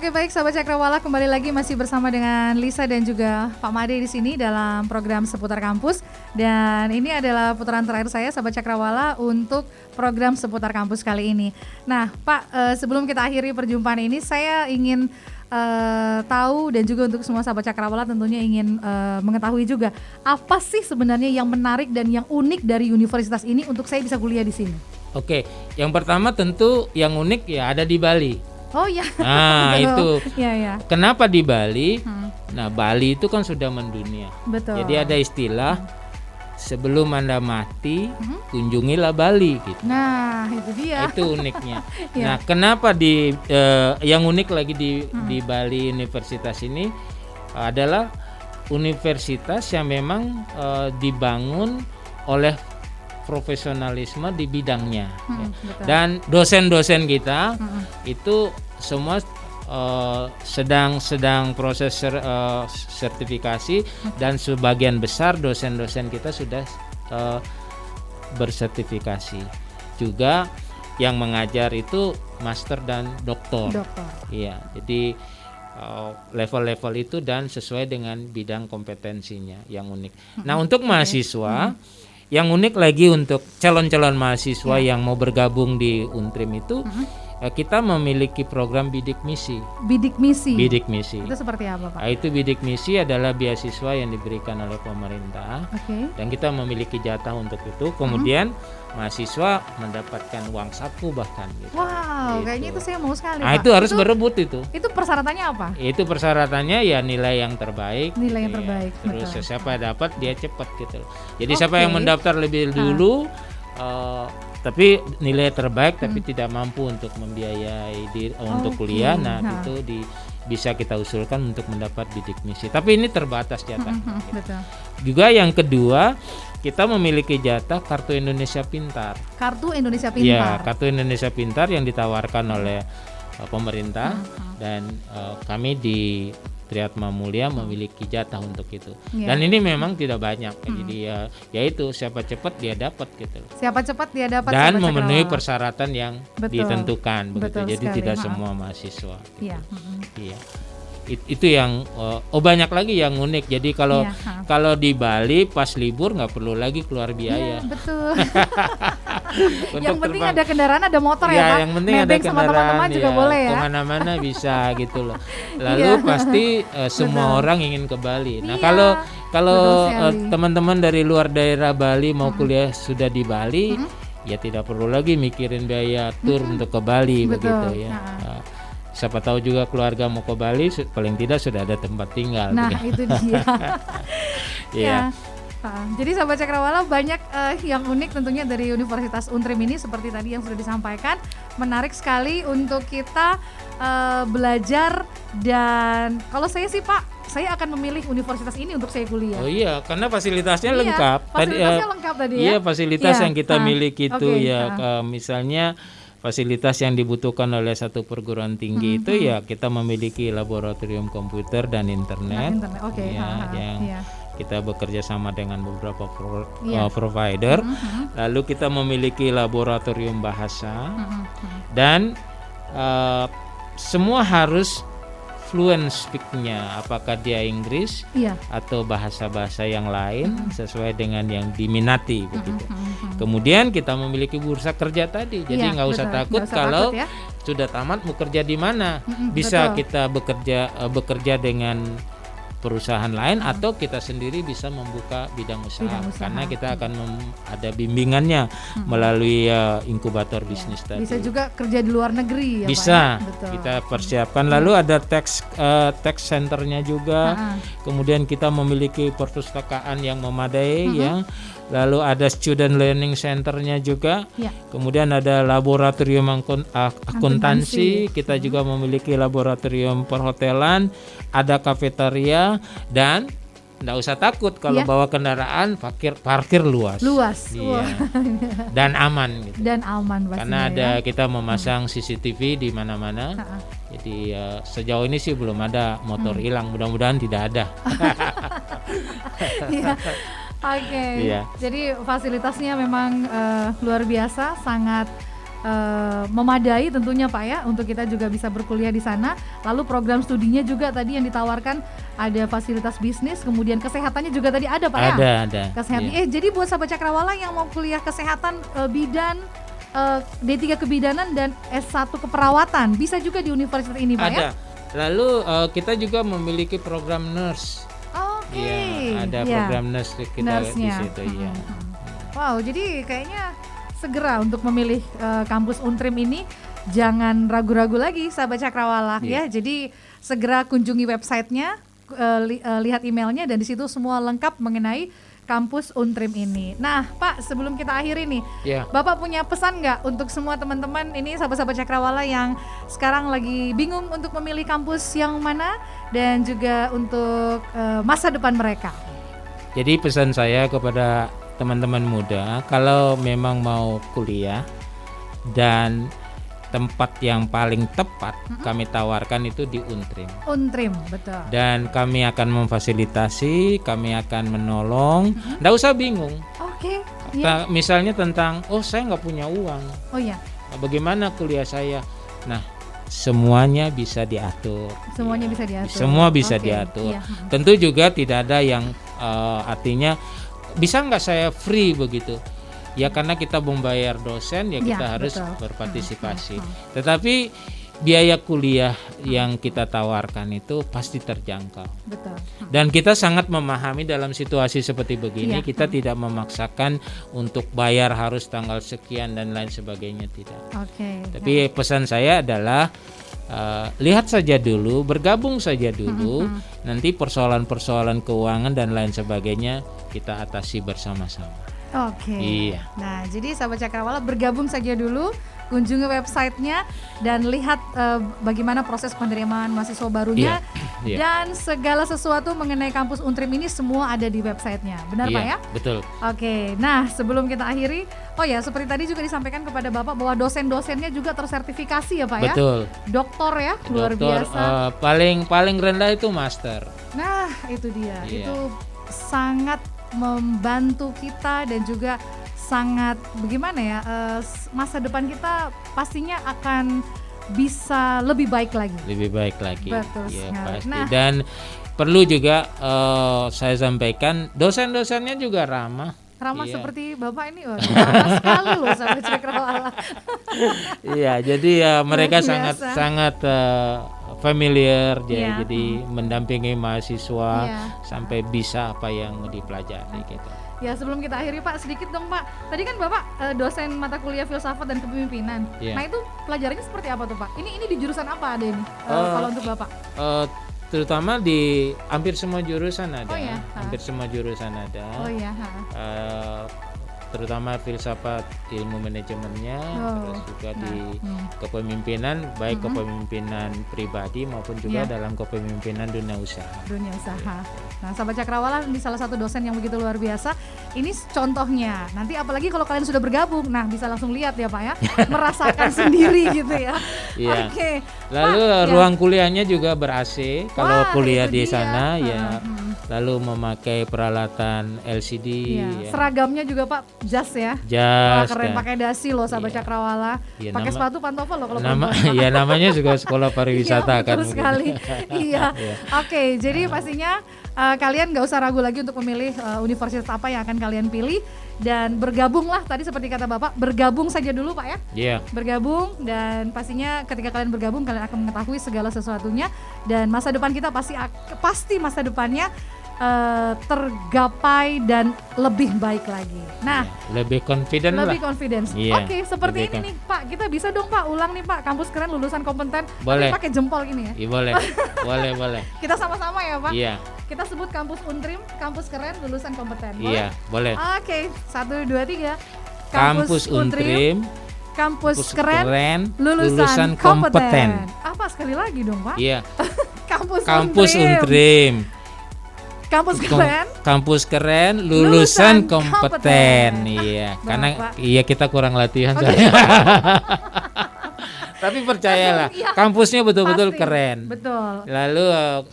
Oke, baik sahabat Cakrawala, kembali lagi masih bersama dengan Lisa dan juga Pak Made di sini dalam program Seputar Kampus. Dan ini adalah putaran terakhir saya sahabat Cakrawala untuk program Seputar Kampus kali ini. Nah, Pak, sebelum kita akhiri perjumpaan ini, saya ingin tahu dan juga untuk semua sahabat Cakrawala tentunya ingin mengetahui juga apa sih sebenarnya yang menarik dan yang unik dari universitas ini untuk saya bisa kuliah di sini. Oke, yang pertama tentu yang unik ya ada di Bali. Oh ya. Nah itu. Ya, ya. Kenapa di Bali? Nah, Bali itu kan sudah mendunia. Betul. Jadi ada istilah sebelum Anda mati kunjungilah Bali gitu. Nah, itu dia. Itu uniknya. Ya. Nah, kenapa yang unik lagi di Bali Universitas ini adalah universitas yang memang dibangun oleh profesionalisme di bidangnya. Betul. Dan dosen-dosen kita itu semua sedang proses sertifikasi dan sebagian besar dosen-dosen kita sudah bersertifikasi. Juga yang mengajar itu master dan doktor. Iya, jadi level-level itu dan sesuai dengan bidang kompetensinya yang unik. Nah, untuk mahasiswa yang unik lagi untuk calon-calon mahasiswa yang mau bergabung di Untrim itu kita memiliki program bidik misi. Bidik misi. Bidik misi. Itu seperti apa, Pak? Itu bidik misi adalah beasiswa yang diberikan oleh pemerintah. Dan kita memiliki jatah untuk itu. Kemudian mahasiswa mendapatkan uang saku bahkan gitu. Wow, Gitu. kayaknya itu saya mau sekali, Nah, Pak. itu harus berebut itu. Itu persyaratannya apa? Itu persyaratannya ya nilai yang terbaik. Nilai yang Iya. terbaik, Terus betul. siapa dapat dia cepat gitu. Jadi siapa yang mendaftar lebih dulu tapi nilai terbaik tapi tidak mampu untuk membiayai untuk kuliah, nah itu bisa kita usulkan untuk mendapat bidik misi. Tapi ini terbatas jatahnya. Betul. Juga yang kedua, kita memiliki jatah Kartu Indonesia Pintar. Kartu Indonesia Ya, Pintar. Kartu Indonesia Pintar yang ditawarkan oleh pemerintah dan kami di Triatma Mulia memiliki jatah untuk itu. Dan ini memang tidak banyak. Jadi ya itu siapa cepat dia dapat gitu. Siapa cepat dia dapat. Dan sahabat memenuhi Cakrawala. persyaratan yang ditentukan begitu. Betul Jadi sekali, tidak semua mahasiswa. Gitu. Iya. Iya. Itu yang banyak lagi yang unik. Jadi kalau di Bali pas libur nggak perlu lagi keluar biaya. Iya, betul. Untuk Yang penting terbang. ada kendaraan, ada motor ya, Pak. Yang penting ada Nebeng sama kendaraan teman-teman juga boleh ya. Kemana-mana bisa gitu loh. Lalu Iya. pasti semua Betul. orang ingin ke Bali. Nah Iya, kalau betul sekali. teman-teman dari luar daerah Bali mau kuliah sudah di Bali, ya tidak perlu lagi mikirin biaya tur untuk ke Bali Betul. begitu ya. Siapa tahu juga keluarga mau ke Bali, paling tidak sudah ada tempat tinggal. Nah, begitu. itu dia. Iya. Jadi sahabat Cakrawala, banyak yang unik tentunya dari Universitas Untrim ini seperti tadi yang sudah disampaikan. Menarik sekali untuk kita belajar, dan kalau saya sih Pak, saya akan memilih universitas ini untuk saya kuliah. Oh iya, karena fasilitasnya Iya, lengkap. fasilitasnya lengkap tadi ya. Iya, fasilitas Iya, yang kita miliki itu oke, misalnya fasilitas yang dibutuhkan oleh satu perguruan tinggi itu ya kita memiliki laboratorium komputer dan internet. Oke, Ya, yang iya. kita bekerja sama dengan beberapa provider. Lalu kita memiliki laboratorium bahasa dan semua harus fluent speak-nya, apakah dia Inggris atau bahasa-bahasa yang lain sesuai dengan yang diminati begitu. Kemudian kita memiliki bursa kerja tadi, jadi nggak usah takut kalau sudah tamat mau kerja di mana. Bisa kita bekerja dengan perusahaan lain atau kita sendiri bisa membuka bidang usaha. Karena kita akan ada bimbingannya melalui inkubator bisnis tadi. Bisa juga kerja di luar negeri ya, bisa Pak, ya? Betul. kita persiapkan. Lalu ada tax centernya juga. Kemudian kita memiliki perpustakaan yang memadai ya. Lalu ada student learning centernya juga. Kemudian ada laboratorium akuntansi. Kita juga memiliki laboratorium perhotelan, ada kafetaria, dan nggak usah takut kalau bawa kendaraan, parkir luas. Iya. Dan aman gitu. Dan aman pastinya. Karena ada kita memasang CCTV di mana-mana. Jadi sejauh ini sih belum ada motor hilang, mudah-mudahan tidak ada. Iya. Oke. Iya. Jadi fasilitasnya memang luar biasa, sangat memadai tentunya Pak ya, untuk kita juga bisa berkuliah di sana. Lalu program studinya juga tadi yang ditawarkan ada fasilitas bisnis, kemudian kesehatannya juga tadi ada Pak ya? Ada. Kesehatan. Iya. Jadi buat sahabat Cakrawala yang mau kuliah kesehatan, bidan, D3 kebidanan dan S1 keperawatan, bisa juga di universitas ini Pak ya? Ada. Lalu kita juga memiliki program nurse. Oke. Iya, ada Iya. program nurse kita di Nurse-nya. situ ya. Wow, jadi kayaknya segera untuk memilih kampus Untrim ini jangan ragu-ragu lagi sahabat Cakrawala ya. Jadi segera kunjungi websitenya, lihat emailnya, dan di situ semua lengkap mengenai kampus Untrim ini. Nah Pak, sebelum kita akhiri nih, Ya. Bapak punya pesan nggak untuk semua teman-teman ini sahabat-sahabat Cakrawala yang sekarang lagi bingung untuk memilih kampus yang mana dan juga untuk masa depan mereka? Jadi pesan saya kepada teman-teman muda, kalau memang mau kuliah dan tempat yang paling tepat kami tawarkan itu di Untrim. Untrim, betul. Dan kami akan memfasilitasi, kami akan menolong. Nggak usah bingung. Oke. Iya. Misalnya tentang, saya nggak punya uang, Oh iya, bagaimana kuliah saya? Nah, semuanya bisa diatur. semuanya bisa diatur. Semua bisa Oke, diatur. iya. Tentu juga tidak ada yang artinya bisa nggak saya free begitu. Ya karena kita membayar dosen ya kita Ya, harus betul. berpartisipasi. Tetapi biaya kuliah yang kita tawarkan itu pasti terjangkau. Betul. Dan kita sangat memahami dalam situasi seperti begini, Iya. kita tidak memaksakan untuk bayar harus tanggal sekian dan lain sebagainya, tidak. Oke. Tapi pesan saya adalah lihat saja dulu, bergabung saja dulu, nanti persoalan-persoalan keuangan dan lain sebagainya kita atasi bersama-sama. Oke. Iya. Nah, jadi sahabat Cakrawala bergabung saja dulu, kunjungi websitenya dan lihat bagaimana proses penerimaan mahasiswa barunya. Iya. Dan segala sesuatu mengenai kampus Untrim ini semua ada di websitenya. Benar Pak ya? Betul. Oke, nah sebelum kita akhiri, seperti tadi juga disampaikan kepada Bapak bahwa dosen-dosennya juga tersertifikasi ya Pak ya? Betul. Doktor ya, luar Doktor, biasa. paling rendah itu master. Nah, itu dia. Iya. Itu sangat membantu kita dan juga sangat bagaimana ya, masa depan kita pastinya akan bisa lebih baik lagi. Lebih baik lagi. Betul Ya, sekali. pasti. Nah. Dan perlu juga saya sampaikan dosen-dosennya juga ramah. Ramah Iya. seperti Bapak ini, ramah sekali loh sahabat Cakrawala. Iya, jadi ya mereka Luar biasa. sangat familiar, Iya. jadi mendampingi mahasiswa Iya. sampai bisa apa yang dipelajari gitu. Ya sebelum kita akhiri Pak, sedikit dong Pak. Tadi kan Bapak dosen mata kuliah filsafat dan kepemimpinan. Iya. Nah itu pelajarannya seperti apa tuh Pak? Ini di jurusan apa ada ini? Kalau untuk Bapak? Terutama di hampir semua jurusan ada. Oh ya, Hampir semua jurusan ada. Oh iya. Terutama filsafat ilmu manajemennya, terus juga di kepemimpinan, baik kepemimpinan pribadi maupun juga Iya. dalam kepemimpinan dunia usaha. Dunia usaha. Nah, sahabat Cakrawala, ini salah satu dosen yang begitu luar biasa. Ini contohnya. Nanti apalagi kalau kalian sudah bergabung, nah bisa langsung lihat ya Pak ya, merasakan sendiri gitu ya. Iya. Oke. Lalu Pak, ya. ruang kuliahnya juga ber-AC kalau Wah, kuliah itu di dia. sana ya. Lalu memakai peralatan LCD Iya. ya. Seragamnya juga Pak jas ya. Wah, Jas keren, dan- pakai dasi loh sahabat Iya. Cakrawala. Iya, Pakai nama- sepatu pantofel loh kalau nama perempuan. ya namanya juga sekolah pariwisata Iya, kan betul mungkin. sekali. Iya. Iya. Oke, jadi pastinya kalian nggak usah ragu lagi untuk memilih universitas apa yang akan kalian pilih, dan bergabunglah tadi seperti kata Bapak, bergabung saja dulu Pak ya. Iya. Bergabung, dan pastinya ketika kalian bergabung kalian akan mengetahui segala sesuatunya, dan masa depan kita pasti masa depannya tergapai dan lebih baik lagi. Nah, Lebih confident lebih lah. confidence. Iya, Oke, seperti lebih ini nih Pak, kita bisa dong Pak ulang nih Pak, kampus keren lulusan kompeten. Boleh. Tapi pakai jempol gini ya. Iya, boleh. boleh. Kita sama-sama ya Pak. Iya. Kita sebut kampus Untrim, kampus keren lulusan kompeten. Iya, boleh. Oke, 1, 2, 3. Kampus Untrim, kampus kampus keren, lulusan kompeten. Apa sekali lagi dong Pak? Iya. Kampus Untrim. Kampus keren. Kampus keren, Lulusan lulusan kompeten. kompeten. Iya, Bapak. karena kita kurang latihan Oke. soalnya. Tapi percayalah, Iya. kampusnya betul-betul Pasti. keren. Betul. Lalu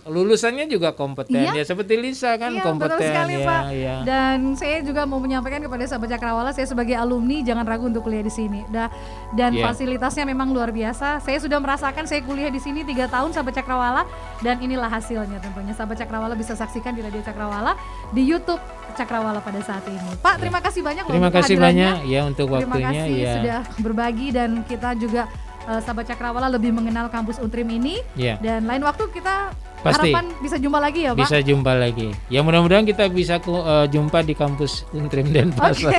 lulusannya juga kompeten, Iya. ya seperti Lisa kan Iya, kompeten betul sekali, ya. Pak. Ya. Dan saya juga mau menyampaikan kepada sahabat Cakrawala, saya sebagai alumni jangan ragu untuk kuliah di sini. Dan Iya. fasilitasnya memang luar biasa. Saya sudah merasakan saya kuliah di sini 3 tahun sahabat Cakrawala, dan inilah hasilnya tentunya. Sahabat Cakrawala bisa saksikan di Radio Cakrawala, di YouTube Cakrawala pada saat ini. Pak, terima kasih banyak loh Terima untuk kasih kehadirannya. banyak ya untuk Terima waktunya kasih ya. sudah berbagi, dan kita juga sahabat Cakrawala lebih mengenal kampus Untrim ini. Ya. Dan lain waktu kita Pasti. harapan bisa jumpa lagi ya, Pak. Bisa jumpa lagi. Ya mudah-mudahan kita bisa jumpa di kampus Untrim Denpasar.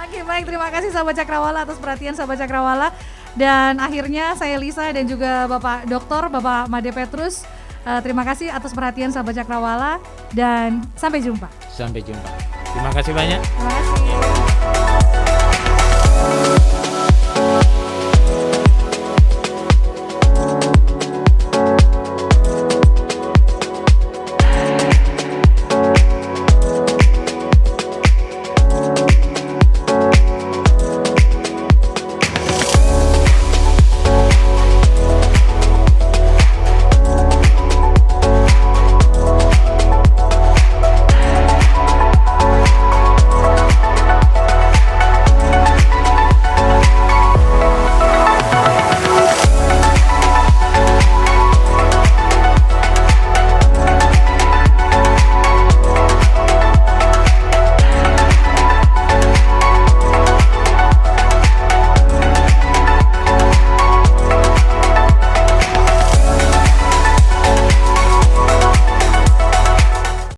Oke, baik, terima kasih sahabat Cakrawala atas perhatian sahabat Cakrawala. Dan akhirnya saya Lisa dan juga Bapak Doktor, Bapak Made Petrus, terima kasih atas perhatian sahabat Cakrawala, dan sampai jumpa. Sampai jumpa. Terima kasih banyak. Terima kasih.